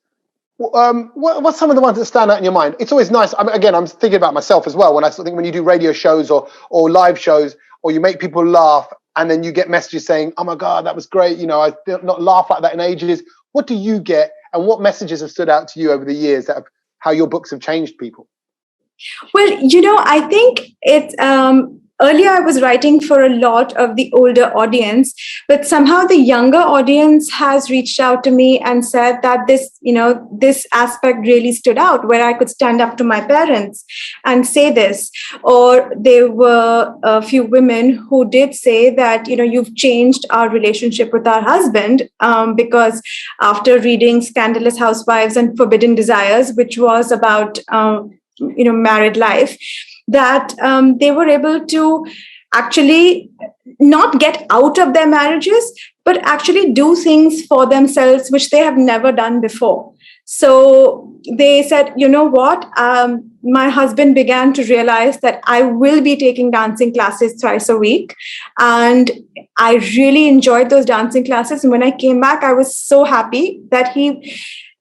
What's some of the ones that stand out in your mind? It's always nice. I'm thinking about myself as well. When I think when you do radio shows or live shows, or you make people laugh, and then you get messages saying, "Oh my God, that was great! I did not laugh like that in ages." What do you get, and what messages have stood out to you over the years that have how your books have changed people? Well, I think it's earlier I was writing for a lot of the older audience, but somehow the younger audience has reached out to me and said that this aspect really stood out, where I could stand up to my parents and say this. Or there were a few women who did say that, you've changed our relationship with our husband, because after reading Scandalous Housewives and Forbidden Desires, which was about married life, that they were able to actually not get out of their marriages, but actually do things for themselves which they have never done before. So they said, you know what, my husband began to realize that I will be taking dancing classes twice a week. And I really enjoyed those dancing classes. And when I came back, I was so happy that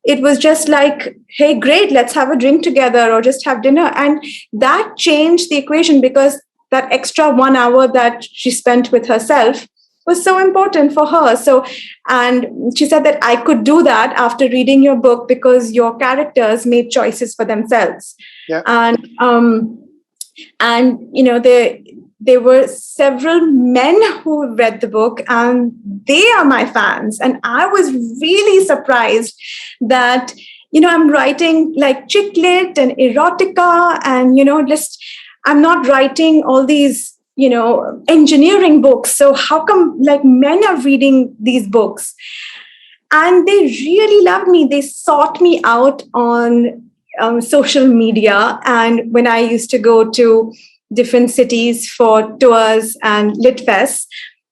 it was just like, hey, great, let's have a drink together or just have dinner. And that changed the equation, because that extra 1 hour that she spent with herself was so important for her. So, and she said that I could do that after reading your book because your characters made choices for themselves. Yeah. And there were several men who read the book, and they are my fans. And I was really surprised that, I'm writing like chick lit and erotica, and, I'm not writing all these, engineering books. So how come like men are reading these books? And they really loved me. They sought me out on social media. And when I used to go to different cities for tours and lit fests,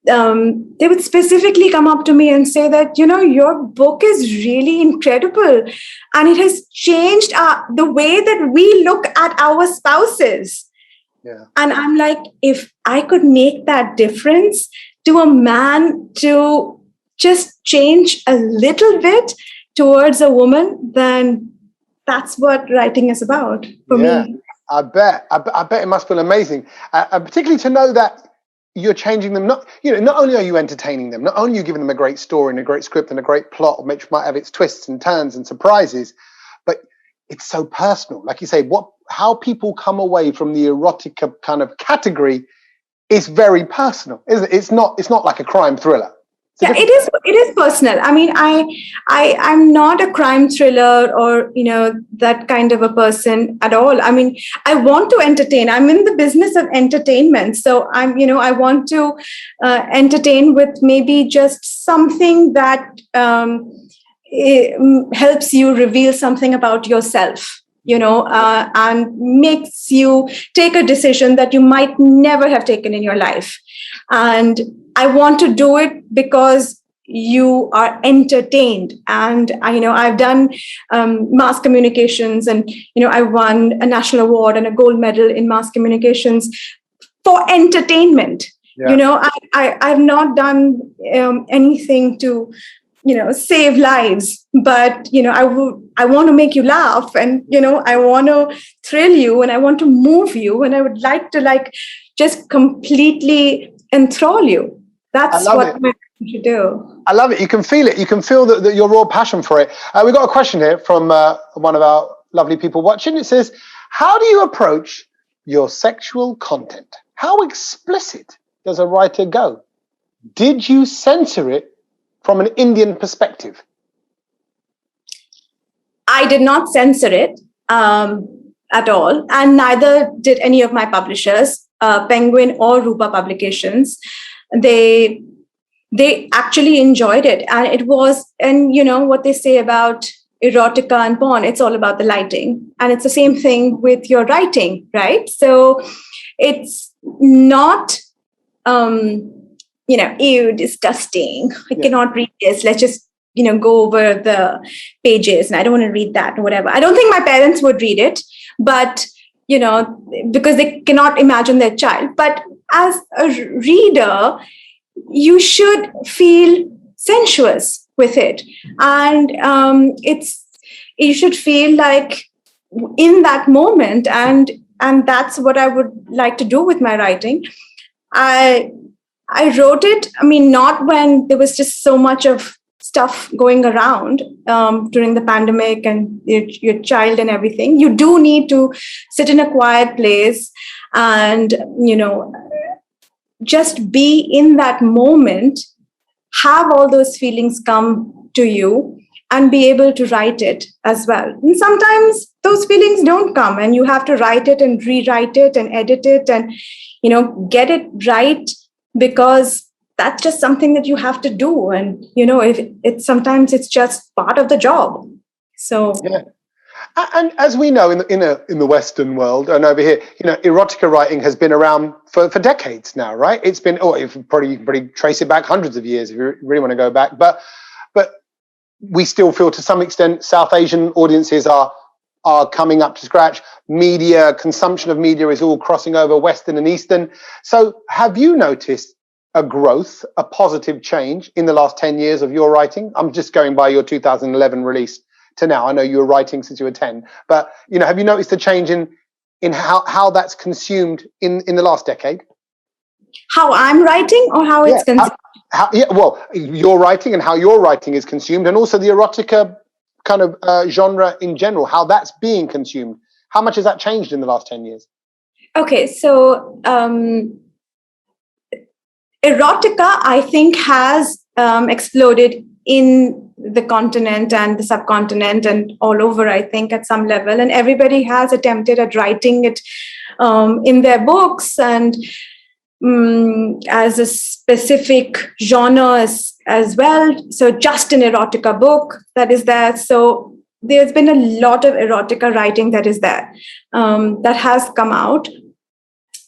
they would specifically come up to me and say that, your book is really incredible. And it has changed the way that we look at our spouses. Yeah. And I'm like, if I could make that difference to a man to just change a little bit towards a woman, then that's what writing is about for me. I bet it must feel amazing, particularly to know that you're changing them. Not only are you entertaining them, not only are you giving them a great story and a great script and a great plot, which might have its twists and turns and surprises, but it's so personal. Like you say, how people come away from the erotica kind of category is very personal, isn't it? It's not like a crime thriller. Yeah, it is personal. I mean, I'm not a crime thriller or, that kind of a person at all. I mean, I want to entertain. I'm in the business of entertainment. So I want to entertain with maybe just something that helps you reveal something about yourself, and makes you take a decision that you might never have taken in your life. And I want to do it because you are entertained. And I've done mass communications, and I won a national award and a gold medal in mass communications for entertainment. Yeah. I've not done anything to save lives, but I want to make you laugh, and I want to thrill you, and I want to move you, and I would like to just completely enthrall you. That's what I should do. I love it. You can feel it. You can feel that your raw passion for it. We've got a question here from one of our lovely people watching. It says, how do you approach your sexual content? How explicit does a writer go? Did you censor it from an Indian perspective? I did not censor it at all. And neither did any of my publishers, Penguin or Rupa Publications. They actually enjoyed it. And it was, and what they say about erotica and porn, it's all about the lighting. And it's the same thing with your writing, right? So it's not, ew, disgusting. I cannot read this. Let's just, go over the pages. And I don't want to read that or whatever. I don't think my parents would read it, but, because they cannot imagine their child. But as a reader, you should feel sensuous with it. And you should feel like in that moment. And that's what I would like to do with my writing. I wrote it, not when there was just so much of stuff going around during the pandemic and your child and everything, you do need to sit in a quiet place and, just be in that moment, have all those feelings come to you and be able to write it as well. And sometimes those feelings don't come and you have to write it and rewrite it and edit it and, get it right, because that's just something that you have to do. And, if it's sometimes it's just part of the job. So, yeah. And as we know in the Western world and over here, erotica writing has been around for decades now, right? It's been, you can probably trace it back hundreds of years if you really want to go back. But we still feel to some extent South Asian audiences are coming up to scratch. Media, consumption of media is all crossing over Western and Eastern. So have you noticed a growth, a positive change in the last 10 years of your writing? I'm just going by your 2011 release to now. I know you were writing since you were 10, but have you noticed a change in how that's consumed in the last decade? How I'm writing or how it's consumed? Your writing and how your writing is consumed, and also the erotica kind of genre in general, how that's being consumed. How much has that changed in the last 10 years? Okay, so erotica, I think, has exploded in the continent and the subcontinent and all over, I think, at some level. And everybody has attempted at writing it in their books and as a specific genre as well. So just an erotica book that is there. So there's been a lot of erotica writing that is there, that has come out.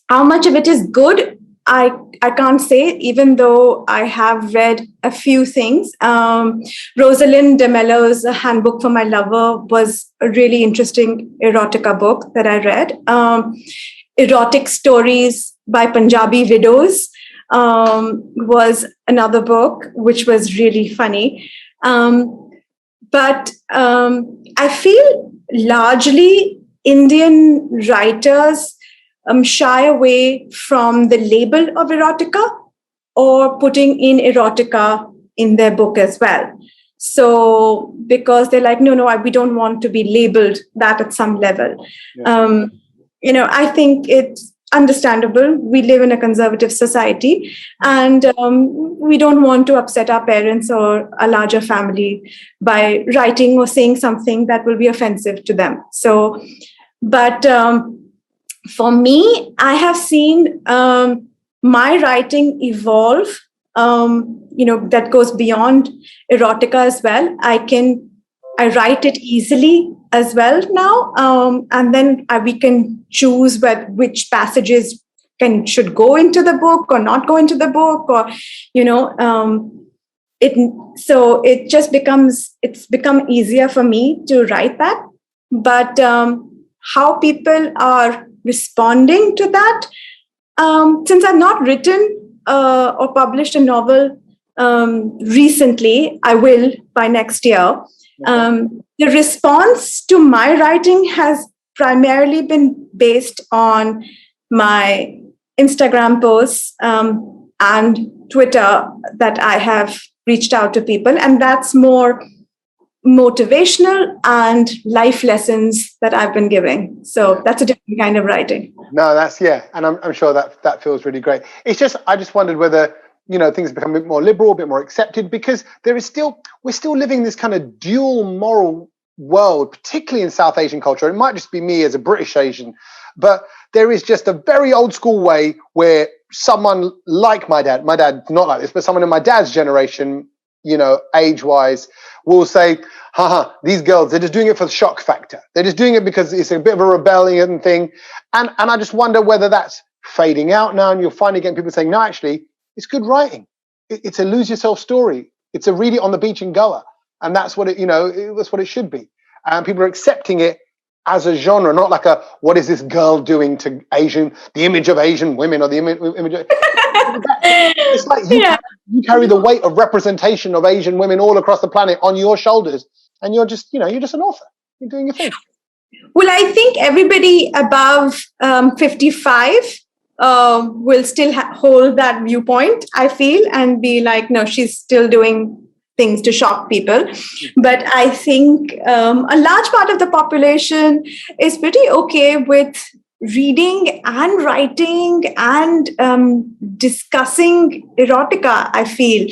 How much of it is good? I can't say, even though I have read a few things. Rosalind de Mello's Handbook for My Lover was a really interesting erotica book that I read. Erotic Stories by Punjabi Widows was another book, which was really funny. But I feel largely Indian writers shy away from the label of erotica or putting in erotica in their book as well. So because they're like, no, we don't want to be labeled that at some level. Yeah. I think it's understandable. We live in a conservative society and we don't want to upset our parents or a larger family by writing or saying something that will be offensive to them. So, but for me, I have seen my writing evolve, that goes beyond erotica as well. I write it easily as well now, and then we can choose which passages should go into the book or not go into the book, or so it just it's become easier for me to write that. But how people are responding to that, since I've not written or published a novel recently, I will by next year. The response to my writing has primarily been based on my Instagram posts and Twitter that I have reached out to people, and that's more motivational and life lessons that I've been giving. So that's a different kind of writing. No, and I'm sure that feels really great. It's just, I just wondered whether things become a bit more liberal, a bit more accepted, because we're still living this kind of dual moral world, particularly in South Asian culture. It might just be me as a British Asian, but there is just a very old school way where someone like my dad not like this, but someone in my dad's generation, age-wise, will say, these girls, they're just doing it for the shock factor. They're just doing it because it's a bit of a rebellion thing. And I just wonder whether that's fading out now, and you'll finally get people saying, no, actually, it's good writing. It's a lose yourself story. It's a read it on the beach in Goa. And that's what that's what it should be. And people are accepting it as a genre, not like what is this girl doing to the image of Asian women, or the image of, it's like you carry the weight of representation of Asian women all across the planet on your shoulders, and you're just an author. You're doing your thing. Well, I think everybody above 55 will still hold that viewpoint, I feel, and be like, no, she's still doing things to shock people. But I think a large part of the population is pretty okay with reading and writing and discussing erotica, I feel.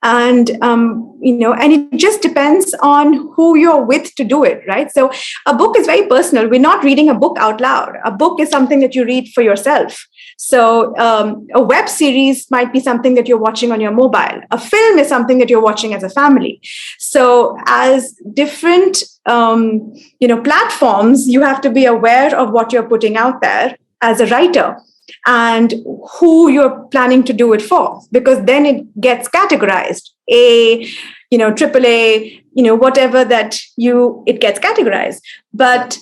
And, and it just depends on who you're with to do it, right? So a book is very personal. We're not reading a book out loud. A book is something that you read for yourself. So a web series might be something that you're watching on your mobile. A film is something that you're watching as a family. So as different platforms, you have to be aware of what you're putting out there as a writer and who you're planning to do it for, because then it gets categorized. AAA, whatever that it gets categorized. But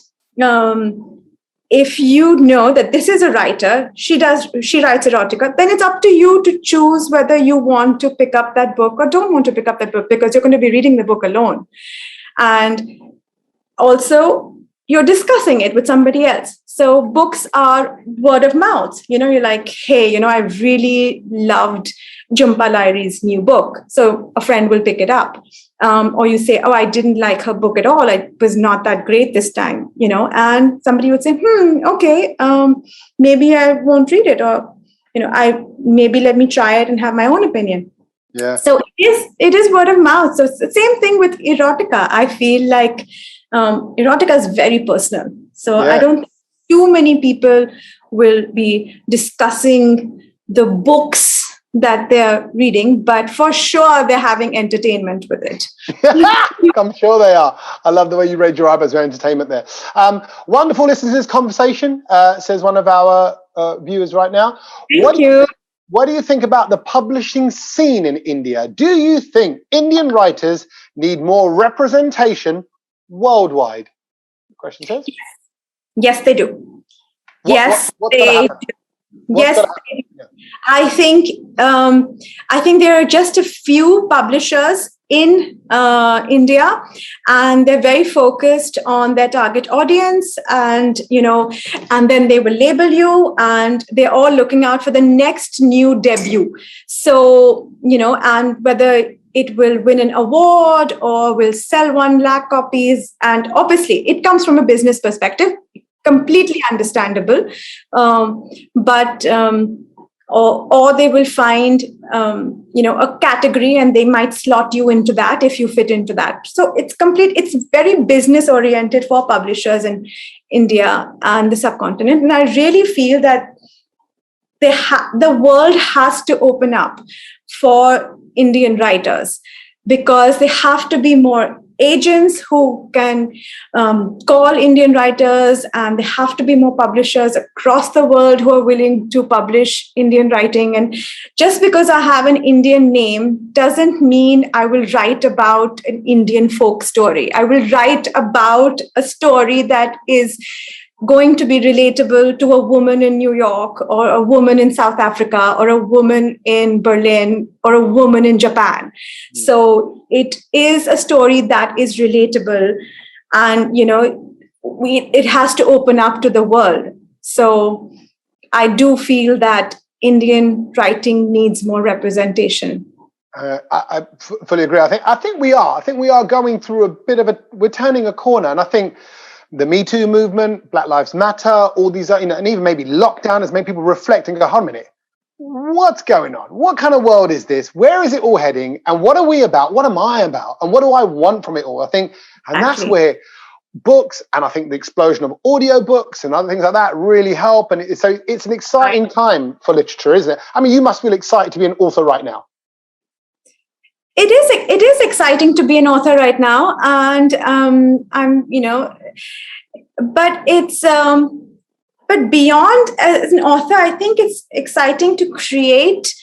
if you know that this is a writer, she writes erotica, then it's up to you to choose whether you want to pick up that book or don't want to pick up that book, because you're going to be reading the book alone. And also, you're discussing it with somebody else. So books are word of mouth. You're like, hey, I really loved Jhumpa Lahiri's new book. So a friend will pick it up. Or you say, oh, I didn't like her book at all. It was not that great this time, and somebody would say, okay, maybe I won't read it. Or, maybe let me try it and have my own opinion. Yeah. So it is word of mouth. So it's the same thing with erotica. I feel like erotica is very personal. So I don't think too many people will be discussing the books that they're reading, but for sure they're having entertainment with it. I'm sure they are. I love the way you raised your eyebrows for entertainment there. Wonderful listening to this conversation, says one of our viewers right now. Thank you. What do you think about the publishing scene in India? Do you think Indian writers need more representation worldwide? The question says. Yes, they do. Yes, they do. Yes, I think there are just a few publishers in India, and they're very focused on their target audience, and and then they will label you, and they're all looking out for the next new debut. So and whether it will win an award or will sell 1 lakh copies, and obviously it comes from a business perspective. Completely understandable, but or they will find a category and they might slot you into that if you fit into that. So it's very business oriented for publishers in India and the subcontinent, and I really feel that the world has to open up for Indian writers, because they have to be more agents who can call Indian writers, and they have to be more publishers across the world who are willing to publish Indian writing. And just because I have an Indian name doesn't mean I will write about an Indian folk story. I will write about a story that is going to be relatable to a woman in New York, or a woman in South Africa, or a woman in Berlin, or a woman in Japan. So it is a story that is relatable, and it has to open up to the world. So I do feel that Indian writing needs more representation. I fully agree. I think we are going through we're turning a corner, and I think the Me Too movement, Black Lives Matter, all these, and even maybe lockdown has made people reflect and go, hold a minute, what's going on? What kind of world is this? Where is it all heading? And what are we about? What am I about? And what do I want from it all? I think, and that's where books, and I think the explosion of audiobooks and other things like that really help. And so it's an exciting time for literature, isn't it? I mean, you must feel excited to be an author right now. It is exciting to be an author right now, and but it's but beyond as an author, I think it's exciting to create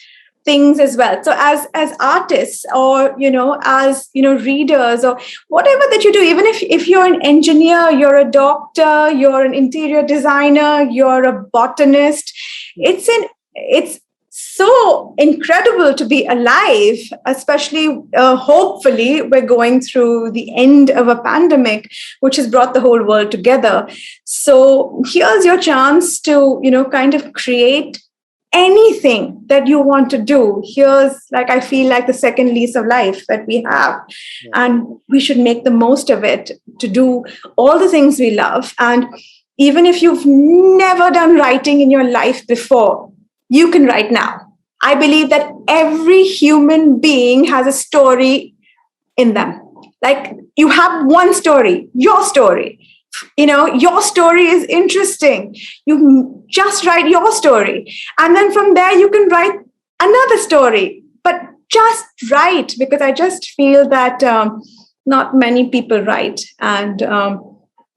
things as well. So as artists, or as readers, or whatever that you do, even if you're an engineer, you're a doctor, you're an interior designer, you're a botanist, it's so incredible to be alive, especially hopefully we're going through the end of a pandemic, which has brought the whole world together. So here's your chance to, kind of create anything that you want to do, here's like, I feel like the second lease of life that we have. Yeah. And we should make the most of it to do all the things we love. And even if you've never done writing in your life before, you can write now. I believe that every human being has a story in them. Like, you have one story, your story. Your story is interesting. You just write your story. And then from there, you can write another story. But just write, because I just feel that not many people write, and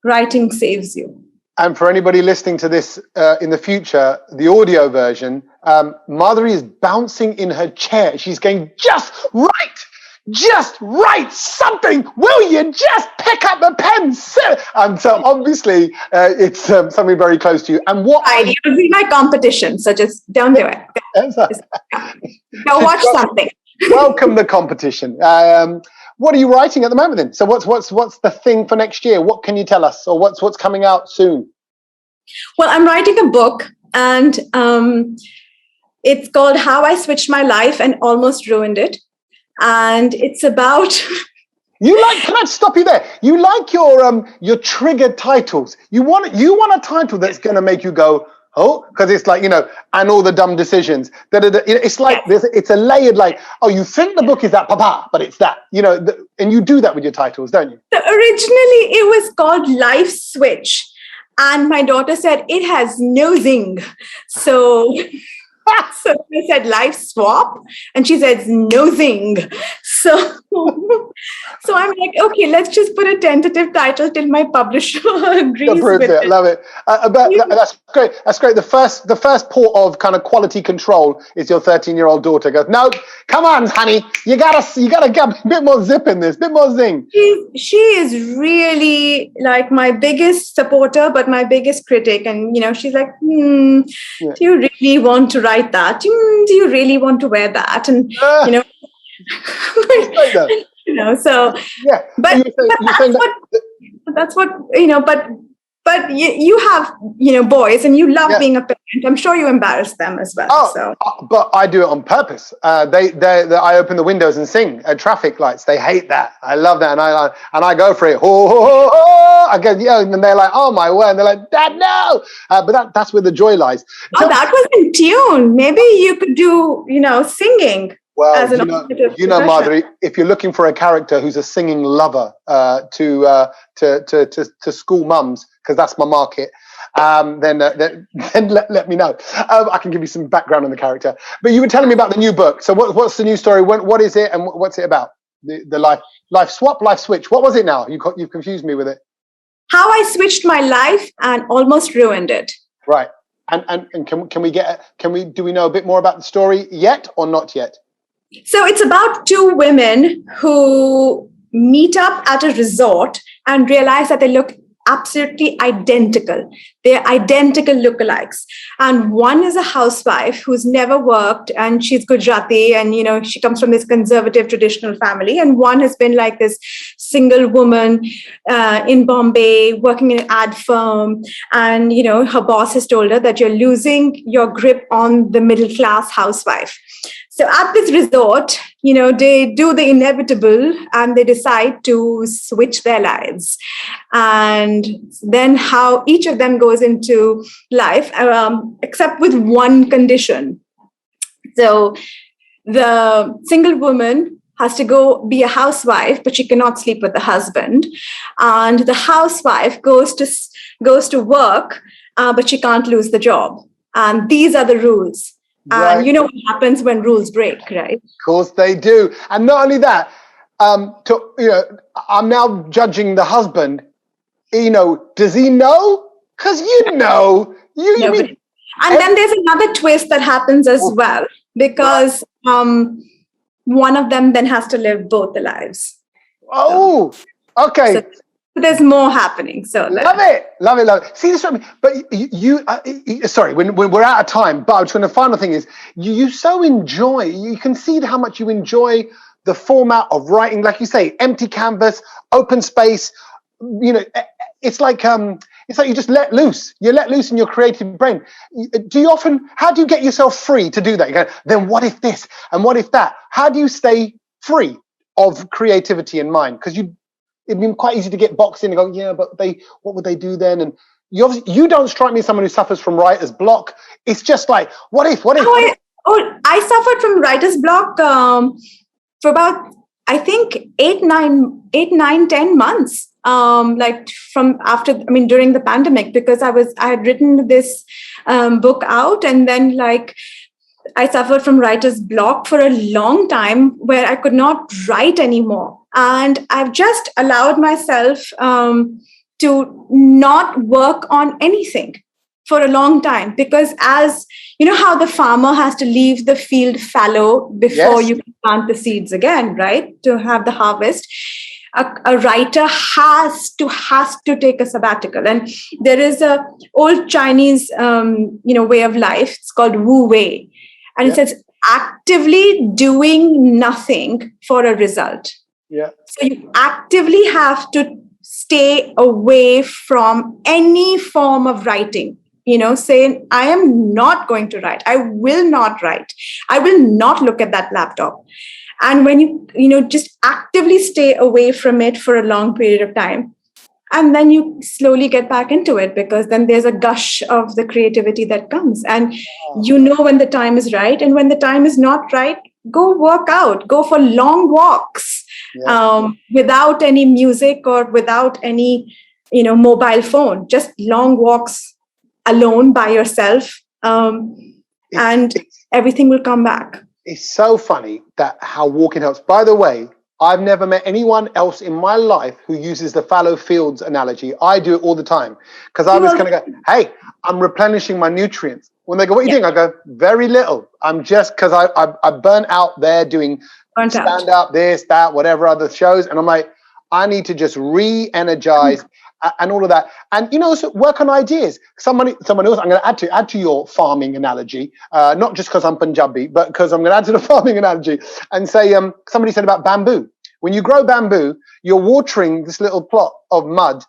writing saves you. And for anybody listening to this in the future, the audio version, Madhuri is bouncing in her chair. She's going, just write something, will you? Just pick up the pen. And so obviously it's something very close to you. And what you'll be my competition, so just don't do it. Go watch something. Welcome the competition. What are you writing at the moment then? So what's the thing for next year? What can you tell us, or what's coming out soon? Well, I'm writing a book, and it's called How I Switched My Life and Almost Ruined It. And it's about... Can I stop you there? You like your triggered titles. You want a title that's going to make you go, oh, because it's like, and all the dumb decisions. It's like, yes. It's a layered, like, oh, you think the book is that, papa, but it's that, and you do that with your titles, don't you? So originally it was called Life Switch. And my daughter said, it has no zing. So I said life swap, and she says no zing. So I'm like, okay, let's just put a tentative title till my publisher agrees with it. Love it. That's great. That's great. The first port of kind of quality control is your 13-year-old daughter goes, no, come on, honey, you gotta get a bit more zip in this, bit more zing. She is really like my biggest supporter, but my biggest critic. And she's like, do you really want to write that? Do you really want to wear that? And so yeah. That's what but you have boys, and you love being a parent. I'm sure you embarrass them as well. But I do it on purpose. I open the windows and sing at traffic lights. They hate that. I love that, and I go for it. I go, and they're like, oh my word, and they're like, Dad, no. But that's where the joy lies. That was in tune. Maybe you could do singing. Well, Madhuri, if you're looking for a character who's a singing lover to school mums, because that's my market, then let me know. I can give you some background on the character. But you were telling me about the new book. So what's the new story? What is it, and what's it about? The life swap, life switch. What was it now? You've confused me with it. How I switched my life and almost ruined it. Right. And do we know a bit more about the story yet, or not yet? So it's about two women who meet up at a resort and realize that they look absolutely identical. They're identical lookalikes. And one is a housewife who's never worked, and she's Gujarati, and she comes from this conservative traditional family. And one has been like this single woman in Bombay working in an ad firm, and her boss has told her that you're losing your grip on the middle class housewife. So at this resort, they do the inevitable, and they decide to switch their lives. And then how each of them goes into life, except with one condition. So the single woman has to go be a housewife, but she cannot sleep with the husband. And the housewife goes to work, but she can't lose the job. And these are the rules. Right. And you know what happens when rules break, right? Of course they do. And not only that, I'm now judging the husband. Does he know? Because And then there's another twist that happens as well, because one of them then has to live both the lives. Oh, okay. So there's more happening. So love it. See, this is what I mean. But you sorry, when we're out of time, but the final thing is, you so enjoy, you can see how much you enjoy the format of writing, like you say, empty canvas, open space, it's like you just let loose. You let loose in your creative brain. How do you get yourself free to do that? You go, then what if this and what if that? How do you stay free of creativity in mind? Because it'd be quite easy to get boxed in and go, yeah, but what would they do then? And you don't strike me as someone who suffers from writer's block. It's just like, what if? I suffered from writer's block for about, I think, 8, 9, 10 months. During the pandemic, because I had written this book out, and then I suffered from writer's block for a long time where I could not write anymore. And I've just allowed myself to not work on anything for a long time, because as you know how the farmer has to leave the field fallow before you can plant the seeds again, right? To have the harvest. A writer has to take a sabbatical, and there is a old Chinese way of life. It's called Wu Wei, and it says actively doing nothing for a result. Yeah. So you actively have to stay away from any form of writing. Saying, I am not going to write. I will not write. I will not look at that laptop. And when you just actively stay away from it for a long period of time, and then you slowly get back into it, because then there's a gush of the creativity that comes. And when the time is right, and when the time is not right, go work out, go for long walks without any music or without any, mobile phone, just long walks alone by yourself, and everything will come back. It's so funny how walking helps. By the way, I've never met anyone else in my life who uses the fallow fields analogy. I do it all the time, because I was going to go, hey, I'm replenishing my nutrients. When they go, what are you doing? I go, very little. I'm just, because I burnt out there doing stand-up, this, that, whatever other shows. And I'm like, I need to just re-energize and all of that. And, so work on ideas. Someone else, I'm going to add to your farming analogy, not just because I'm Punjabi, but because I'm going to add to the farming analogy and say, somebody said about bamboo. When you grow bamboo, you're watering this little plot of mud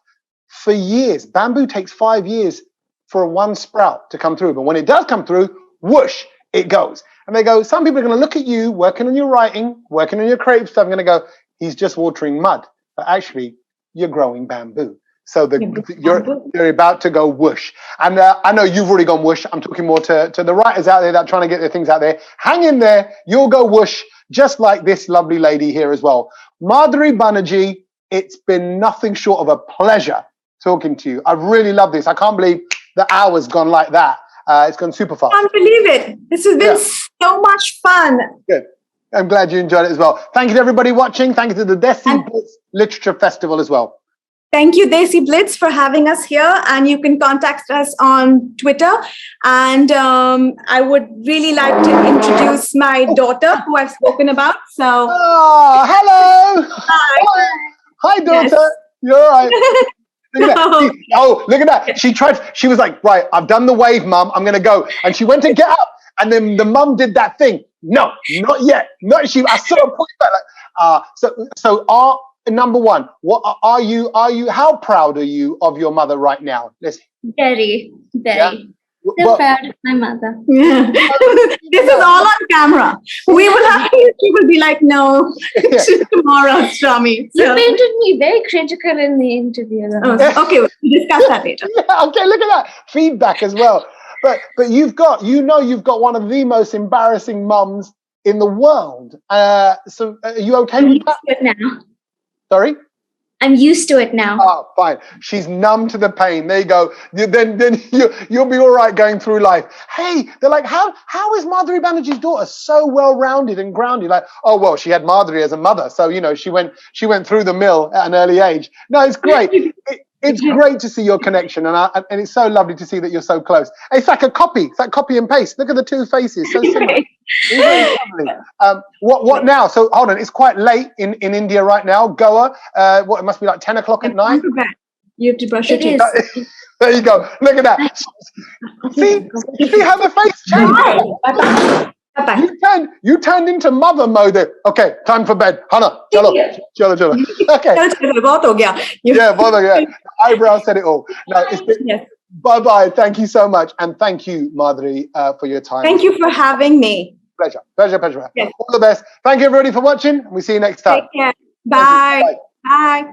for years. Bamboo takes 5 years for one sprout to come through. But when it does come through, whoosh, it goes. And they go, some people are going to look at you working on your writing, working on your creative stuff, and going to go, he's just watering mud. But actually, you're growing bamboo. So you're about to go whoosh. And I know you've already gone whoosh. I'm talking more to the writers out there that are trying to get their things out there. Hang in there. You'll go whoosh, just like this lovely lady here as well. Madhuri Banerjee, it's been nothing short of a pleasure talking to you. I really love this. I can't believe the hour's gone like that. It's gone super fast. I can't believe it. This has been so much fun. Good. I'm glad you enjoyed it as well. Thank you to everybody watching. Thank you to the DESIblitz Literature Festival as well. Thank you, DESIblitz, for having us here. And you can contact us on Twitter. And I would really like to introduce my daughter, who I've spoken about. So, hello. Hi. Hi, daughter. Yes. You're all right. Look at that. Oh, look at that. She was like, right, I've done the wave, Mum. I'm going to go. And she went to get up. And then the mum did that thing. No, not yet. I saw her point back. Number one, what are you? How proud are you of your mother right now? Very. So proud of my mother. Yeah. This is all on camera. We will she will be like, no, tomorrow, Swami. You painted me very critical in the interview. Okay, we'll discuss that later. Yeah, okay, look at that. Feedback as well. But you've got one of the most embarrassing mums in the world. So are you okay with that? I'm used to it now. Sorry? I'm used to it now. Oh, fine. She's numb to the pain. There you go. Then you'll be all right going through life. Hey, they're like, how is Madhuri Banerjee's daughter so well-rounded and grounded? Like, oh, well, she had Madhuri as a mother. So, she went through the mill at an early age. No, it's great. It's great to see your connection, and it's so lovely to see that you're so close. It's like a copy. It's like copy and paste. Look at the two faces, so similar. It's very lovely. What now? So hold on, it's quite late in India right now. Goa. It must be like 10 o'clock at night. You have to brush your teeth. There you go. Look at that. See how the face changed. You turned into mother mode. Okay, time for bed. Hana, chalo. Okay. बहुत हो गया. Yeah, बहुत हो गया. eyebrow said it all. No, it's been, Yes. bye-bye. Thank you so much. And thank you, Madhuri, for your time. Thank you for having me. Pleasure. Pleasure. Yes. All the best. Thank you, everybody, for watching. We'll see you next time. Take care. Bye. Bye. Bye.